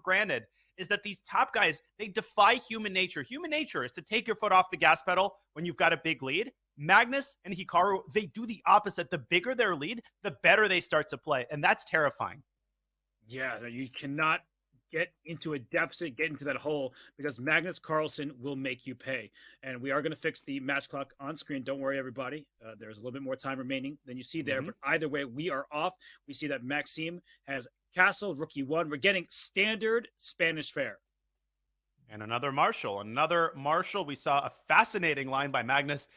granted is that these top guys, they defy human nature. Human nature is to take your foot off the gas pedal when you've got a big lead. Magnus and Hikaru, they do the opposite. The bigger their lead, the better they start to play. And that's terrifying. Yeah, you cannot get into a deficit, get into that hole, because Magnus Carlsen will make you pay. And we are going to fix the match clock on screen. Don't worry, everybody. There's a little bit more time remaining than you see there. But either way, we are off. We see that Maxime has Castle, Rookie 1. We're getting standard Spanish fare. And another Marshall. We saw a fascinating line by Magnus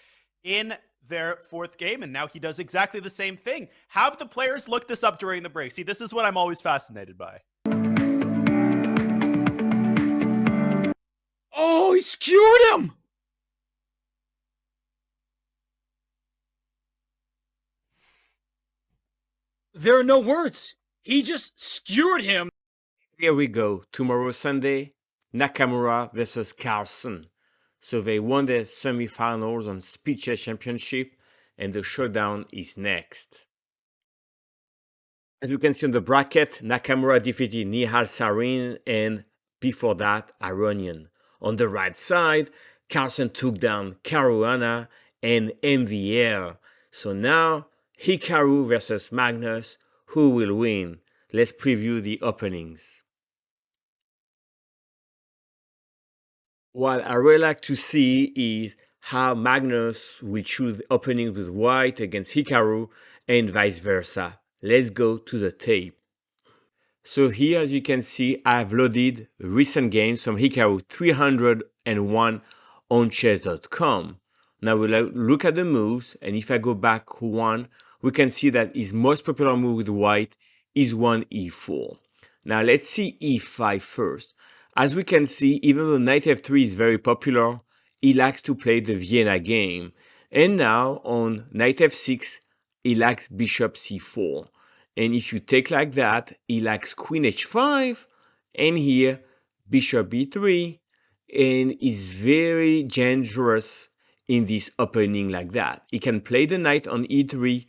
in their fourth game, and now he does exactly the same thing. Have the players look this up during the break. See, this is what I'm always fascinated by. Oh, he skewered him! There are no words. He just skewered him. Here we go. Tomorrow, Sunday, Nakamura versus Carlsen. So they won their semifinals on Speed Chess Championship, and the showdown is next. As you can see on the bracket, Nakamura defeated Nihal Sarin and before that, Aronian. On the right side, Carlsen took down Caruana and MVR. So now, Hikaru versus Magnus. Who will win? Let's preview the openings. What I really like to see is how Magnus will choose openings with white against Hikaru and vice versa. Let's go to the tape. So here, as you can see, I've loaded recent games from Hikaru 301 on chess.com. Now we'll look at the moves, and if I go back one, we can see that his most popular move with white is 1e4. Now let's see e5 first. As we can see, even though knight f3 is very popular, he likes to play the Vienna game. And now on knight f6, he likes bishop c4. And if you take like that, he likes queen h5, and here bishop b3, and is very dangerous in this opening like that. He can play the knight on e3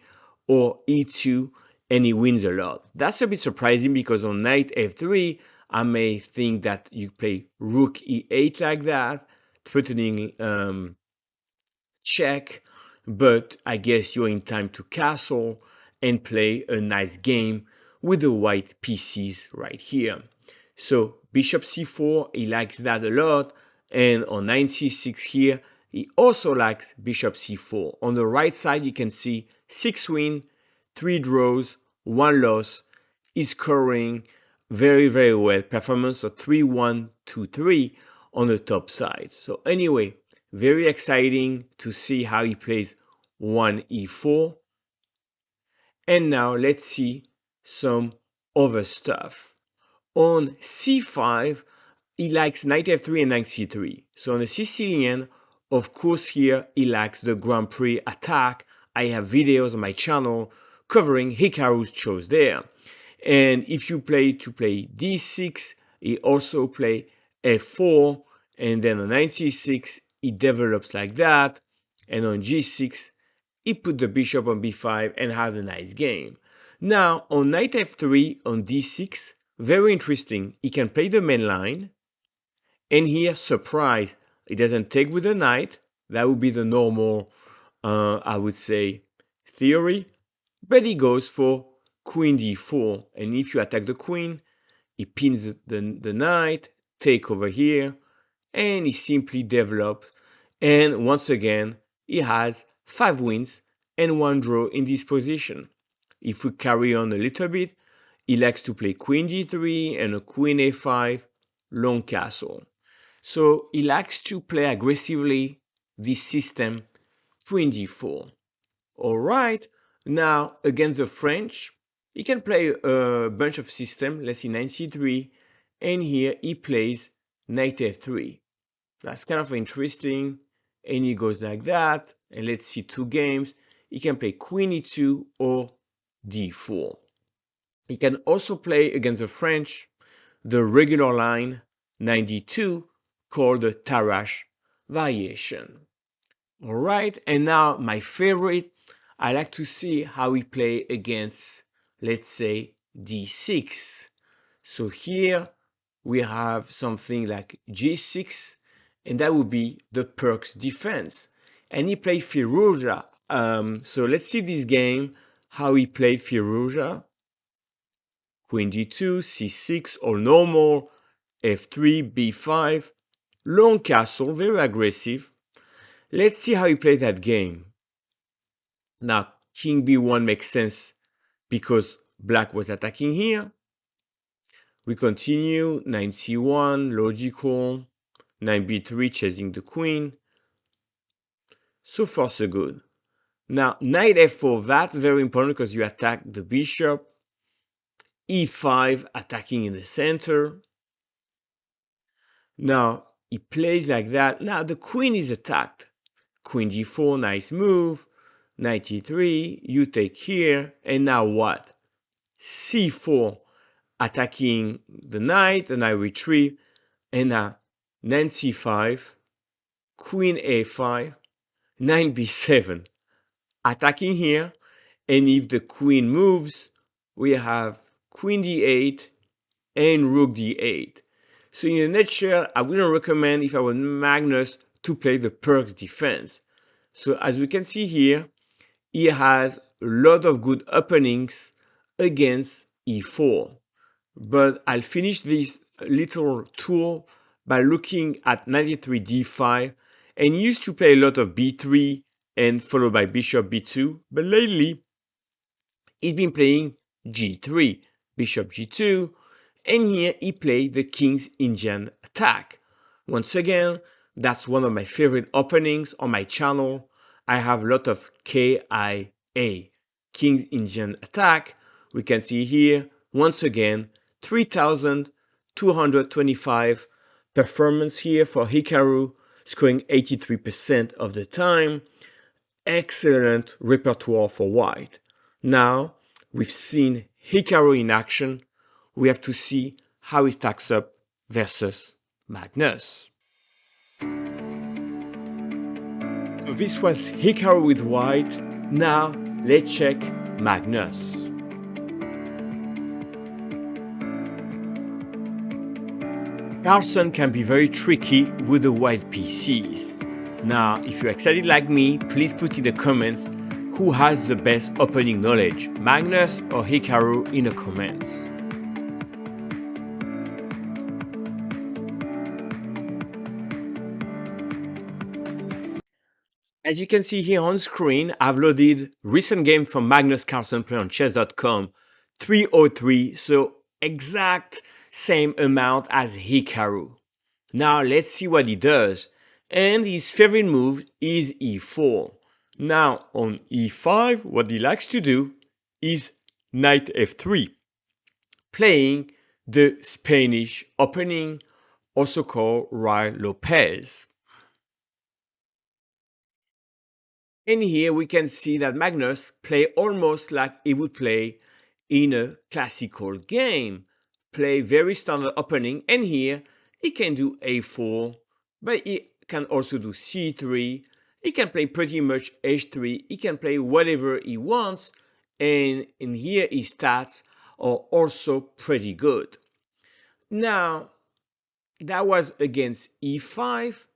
or e2, and he wins a lot. That's a bit surprising because on knight f3, I may think that you play rook e8 like that, threatening check, but I guess you're in time to castle and play a nice game with the white pieces right here. So bishop c4, he likes that a lot, and on knight c6 here, he also likes bishop c4. On the right side, you can see 6 wins, 3 draws, 1 loss. He's scoring very, very well. Performance of 3-1-2-3 on the top side. So anyway, very exciting to see how he plays 1e4. And now let's see some other stuff. On c5, he likes knight f3 and knight c3. So on the Sicilian, of course here he likes the Grand Prix attack. I have videos on my channel covering Hikaru's choice there. And if you play d6, he also play f4, and then on knight c6, he develops like that, and on g6, he put the bishop on b5 and has a nice game. Now, on knight f3, on d6, very interesting, he can play the main line, and here, surprise, he doesn't take with the knight. That would be the normal, I would say, theory, but he goes for queen d4, and if you attack the queen, he pins the knight, take over here, and he simply develops, and once again, he has 5 wins and 1 draw in this position. If we carry on a little bit, he likes to play queen d3 and a queen a5, long castle. So he likes to play aggressively this system, queen d4. Alright, now against the French, he can play a bunch of systems, let's see, knight c3, and here he plays knight f3. That's kind of interesting, and he goes like that, and let's see 2 games. He can play queen e2 or d4. He can also play against the French the regular line 92 called the Tarrasch variation. Alright, and now my favorite, I like to see how he play against, let's say, d6. So here we have something like G6, and that would be the Perk's defense. And he played Firouzja. So let's see this game, how he played Firouzja. Queen D2, C6, all normal, F3, B5, long castle, very aggressive. Let's see how he played that game. Now, King B1 makes sense because Black was attacking here. We continue, Knight C1, logical, Knight B3, chasing the queen. So far, so good. Now, Knight F4, that's very important because you attack the bishop. E5, attacking in the center. Now, he plays like that. Now, the queen is attacked. Queen D4, nice move. Knight E3, you take here. And now what? C4, attacking the knight, and I retreat. And now, Knight C5, Queen A5, Knight B7, attacking here. And if the queen moves, we have Queen D8 and Rook D8. So in a nutshell, I wouldn't recommend, if I were Magnus, to play the Perk's defense. So as we can see here, he has a lot of good openings against E4. But I'll finish this little tour by looking at Knight E3 D5, and he used to play a lot of B3 and followed by Bishop B2, but lately he's been playing G3, Bishop G2, and here he played the King's Indian attack. Once again, that's one of my favorite openings on my channel. I have a lot of KIA, King's Indian attack. We can see here, once again, 3,225 performance here for Hikaru, scoring 83% of the time. Excellent repertoire for white. Now, we've seen Hikaru in action. We have to see how he stacks up versus Magnus. So this was Hikaru with white. Now, let's check Magnus. Carlsen can be very tricky with the white pieces. Now, if you're excited like me, please put in the comments who has the best opening knowledge, Magnus or Hikaru, in the comments. As you can see here on screen, I've loaded recent game from Magnus Carlsen play on chess.com, 303, so exact same amount as Hikaru. Now let's see what he does. And his favorite move is E4. Now on E5, what he likes to do is Knight F3, playing the Spanish opening, also called Ruy Lopez. And here we can see that Magnus play almost like he would play in a classical game. Play very standard opening, and here he can do A4, but he can also do C3. He can play pretty much H3. He can play whatever he wants, and in here his stats are also pretty good. Now, that was against E5.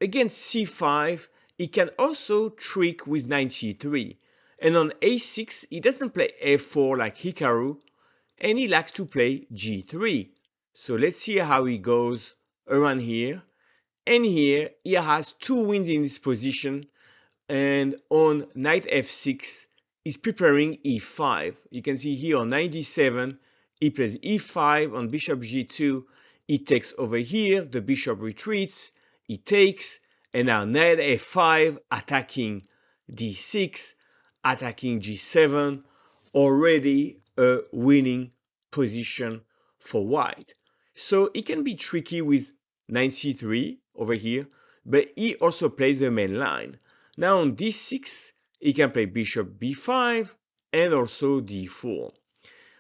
Against C5, he can also trick with Knight G3. And on A6, he doesn't play F4 like Hikaru, and he likes to play G3. So let's see how he goes around here. And here, he has two wins in this position. And on Knight F6, he's preparing E5. You can see here on Knight D7, he plays E5. On Bishop G2, he takes over here. The bishop retreats. He takes. And now Knight F5, attacking D6, attacking G7. Already a winning position for white. So it can be tricky with Knight C3 over here, but he also plays the main line. Now on D6, he can play Bishop B5 and also D4.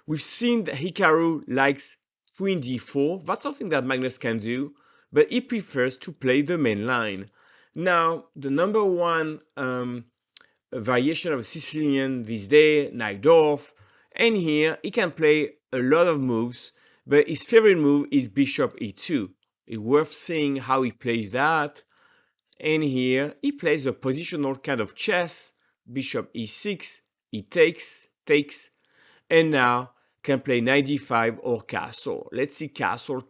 We've seen that Hikaru likes Queen D4. That's something that Magnus can do, but he prefers to play the main line. Now, the number one variation of Sicilian this day, Najdorf, and here he can play a lot of moves, but his favorite move is bishop e2. It's worth seeing how he plays that. And here he plays a positional kind of chess. Bishop e6, he takes, and now can play knight d5 or castle. Let's see castle,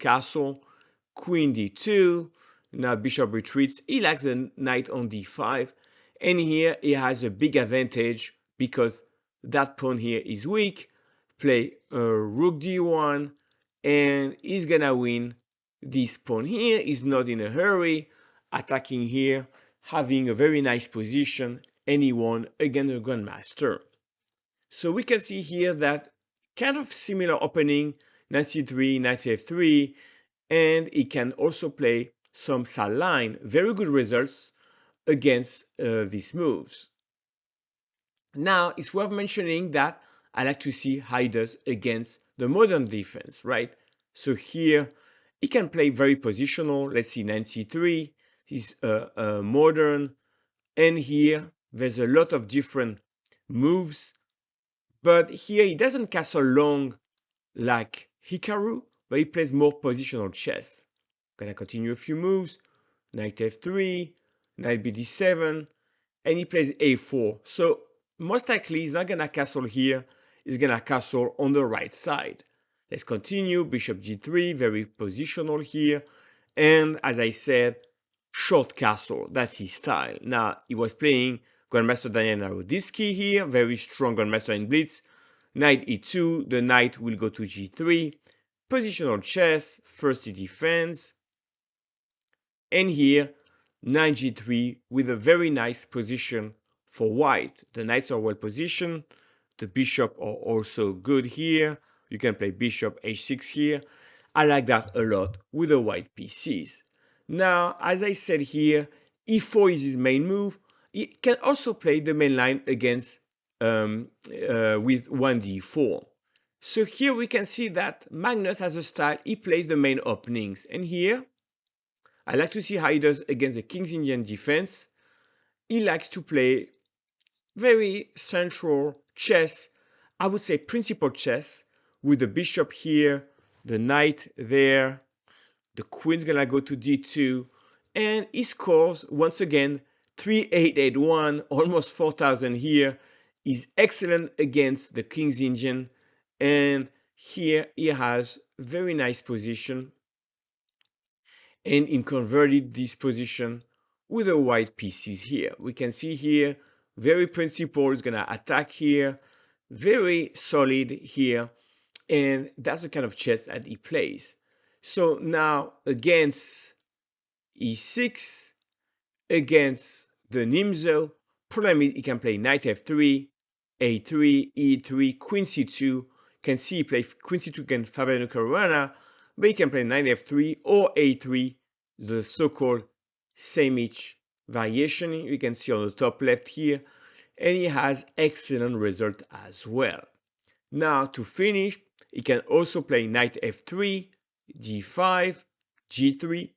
queen d2. Now bishop retreats. He likes the knight on d5. And here he has a big advantage because that pawn here is weak. Play rook d1 and he's gonna win this pawn here. He's not in a hurry, attacking here, having a very nice position, and he won against the grandmaster. So we can see here that kind of similar opening, knight c3, knight f3, and he can also play some side line. Very good results against these moves. Now, it's worth mentioning that I like to see how he does against the modern defense, right? So here, he can play very positional. Let's see, knight c3. This is modern. And here, there's a lot of different moves. But here, he doesn't castle long like Hikaru, but he plays more positional chess. Gonna continue a few moves. Knight f3, knight bd7, and he plays a4. So most likely he's not gonna castle here, he's gonna castle on the right side. Let's continue. Bishop g3, very positional here. And as I said, short castle, that's his style. Now, he was playing Grandmaster Daniel Naroditsky here, very strong Grandmaster in Blitz. Knight e2, the knight will go to g3. Positional chess, first he defends. And here, knight g3 with a very nice position for white. The knights are well positioned. The bishop are also good here. You can play bishop h6 here. I like that a lot with the white pieces. Now, as I said here, e4 is his main move. He can also play the main line against with 1d4. So here we can see that Magnus has a style. He plays the main openings. And here, I like to see how he does against the King's Indian defense. He likes to play very central chess, I would say principal chess, with the bishop here, the knight there, the queen's gonna go to d2, and he scores once again 3881, almost 4000 here. He's excellent against the King's Indian, and here he has very nice position, and he converted this position with the white pieces here. We can see here, very principled, is gonna attack here, very solid here, and that's the kind of chess that he plays. So now against e6, against the Nimzo, problem is he can play knight f3, a3, e3, queen c2. Can see he play queen c2 against Fabiano Caruana, but he can play knight f3 or a3, the so-called Semic variation you can see on the top left here, and he has excellent result as well. Now to finish, he can also play knight f3, d5, g3,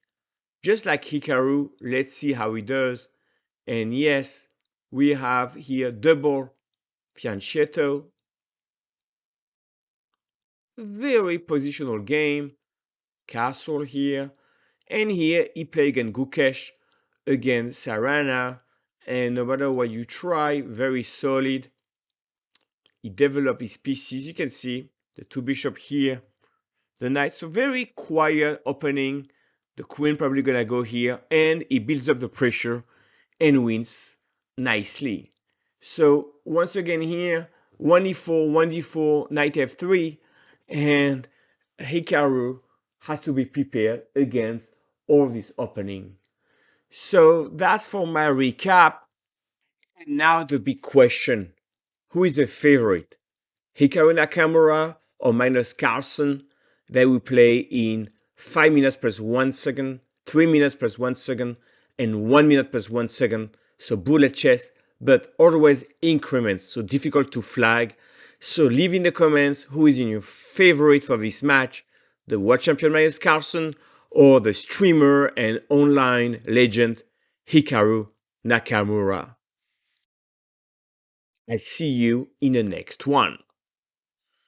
just like Hikaru. Let's see how he does. And yes, we have here double fianchetto. Very positional game. Castle here. And here he played against Gukesh, against Sarana. And no matter what you try, very solid. He developed his pieces. You can see the two bishops here. The knight. So very quiet opening. The queen probably gonna go here. And he builds up the pressure and wins nicely. So once again here, 1e4, 1d4, knight f3, and Hikaru has to be prepared against all this opening. So that's for my recap. And now the big question, who is the favorite? Hikaru Nakamura or Magnus Carlsen? They will play in 5 minutes plus 1 second, 3 minutes plus 1 second, and 1 minute plus 1 second. So bullet chess, but always increments, so difficult to flag. So leave in the comments who is in your favorite for this match, the world champion Magnus Carlsen or the streamer and online legend Hikaru Nakamura. I see you in the next one.